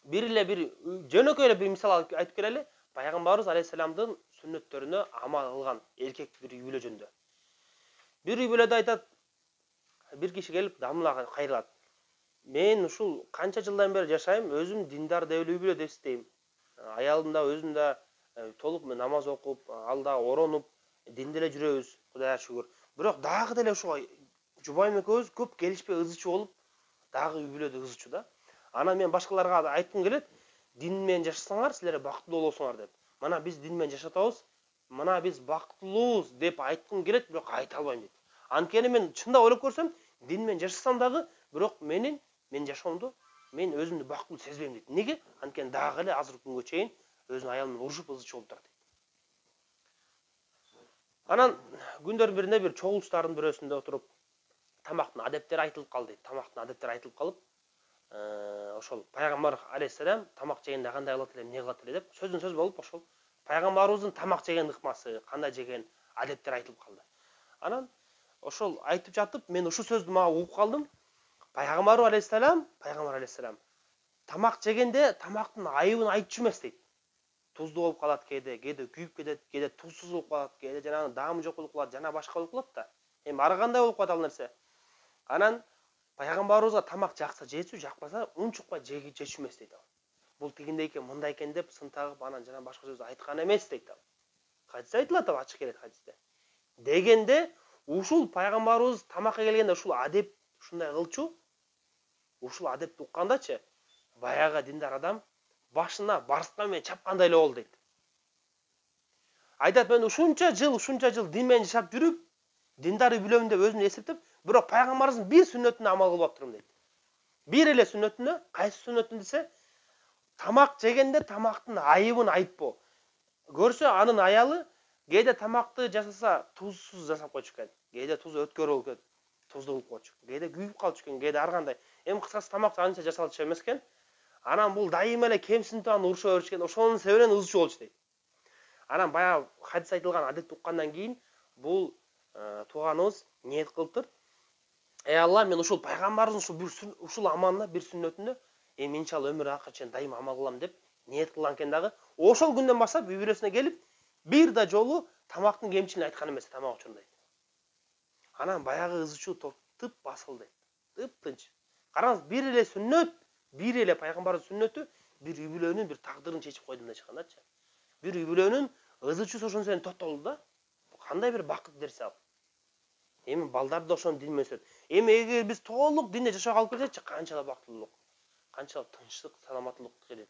бир эле бир жөнөкөй эле бир мисал айтып келели. Пайгамбарыбыз алейхиссаламдын сүннөттөрүнө амал кылган эркек бир үй бүлө жөнүндө. Бир үй бүлөдө айтат, бир киши келип дамылага кайрылат. Мен ушул канча жылдан бери жашайм, өзүм диндар деп үй бүлөдө иштейм. Аялым да өзүм да толук намаз окуп, ал да оронуп, динде эле жүрөбүз, Кудайга шүгүр. Бирок дагы деле ушул жубайым экөөбүз көп келишпей ызычуу болуп, дагы үй бүлөдө ызычуу да. Анан мен башкаларга айткым келет, дин менен жашасаңар, силер бактылуу болосуңар деп. Мына биз дин менен жашатабыз, мына биз бактылуубуз деп айткым келет, бирок айта албайм дейт. Анткени мен чындап ойлоп көрсөм, дин менен жашасам дагы, бирок мен жашоомдо мен өзүмдү бактылуу сезбейм дейт. Неге? Анткени дагы эле азыр күнгө чейин өзүнүн аялы менен урушуп ызычуу болуп турат дейт. Анан күндөрдүн биринде бир чогулуштардын бирөөсүндө отуруп тамактын адептери айтылып калды дейт. Тамактын адептери айтылып калып, ошол пайгамбар алейхиссалам тамак жегенде кандай кылат эле, эмне кылат эле деп сөздөн сөз болуп ошол пайгамбарыбыздын тамак жеген ыкмасы, кандай жеген адептери айтылып калды. Анан ошол айтып жатып мен ушул сөздү мага угуп калдым. Пайгамбар алейхиссалам тамак жегенде тамактын айыбын айтчу эмес дейт. Тузду болуп калат кээде күйүп кетет, кээде тузсуз болуп калат, кээде жанагы даамы жок болуп калат, жана башка болуп калат да. Эми ар кандай болуп калат ал нерсе. Анан пайгамбарыбызга тамак жакса жесү, жакпаса унчукпай жечү эмес дейт ал. Бул тигиндей экен, мындай экен деп сын тагып, анан жана башка сөз айткан эмес дейт ал. Хадисте айтылат, ачык келет хадисте. Дегенде ушул пайгамбарыбыз тамакка келгенде ушул адеп ушундай кылчу, ушул адепти уккандачы, баягы диндар адам башына барскан менен чапкандай эле болду дейт. Айтат, мен ушунча жыл дин менен жашап жүрүп, диндар үй бүлөмүн деп өзүмдү эсептеп, бирок пайгамбарыбыздын бир сүннөтүнө амал кылып атырмын дейт. Бир эле сүннөтүнө, кайсы сүннөтүн десе, тамак жегенде тамактын айыбын айтпоо. Көрсө анын аялы кээде тамакты жасаса тузсуз жасап койчу экен, кээде тузу өткөр болуп кетет, тузду кылып койчу, кээде күйүп калчу экен, кээде ар кандай. Эми кыскасы тамакты анча жасалчу эмес экен. Анан бул дайыма эле кемсинтип аны уруша беришкен, ошонун себебинен ызычуу болчу дейт. Анан баягы хадис айтылган адетти уккандан кийин бул тууганыбыз ниет кылыптыр. Алла, мен ушул пайгамбарыбыздын ушул амалына, бир сүннөтүнө эми иншалла өмүр акырына чейин дайыма амал кылам деп ниет кылган экен дагы. Ошол күндөн баштап үй бүлөсүнө келип, бир да жолу тамактын кемчилигин айткан эмес, тамак үчүн дейт. Анан баягы ызычуу тып басылды дейт. Тып-тынч. Караңыз, бир эле сүннөт, бир эле пайгамбарыбыздын сүннөтү бир үй бүлөнүн бир тагдырын чечип койду мындай чыккандачы. Бир үй бүлөнүн ызычуусу ошон сен токтолду да. Кандай бир бакыт нерсе ал. Эми балдар да ошону дин менен өсөт. Эми эгер биз толук динде жашоого алып келсекчи, канчалык бактылуулук, канчалык тынчтык, саламаттуулук келет.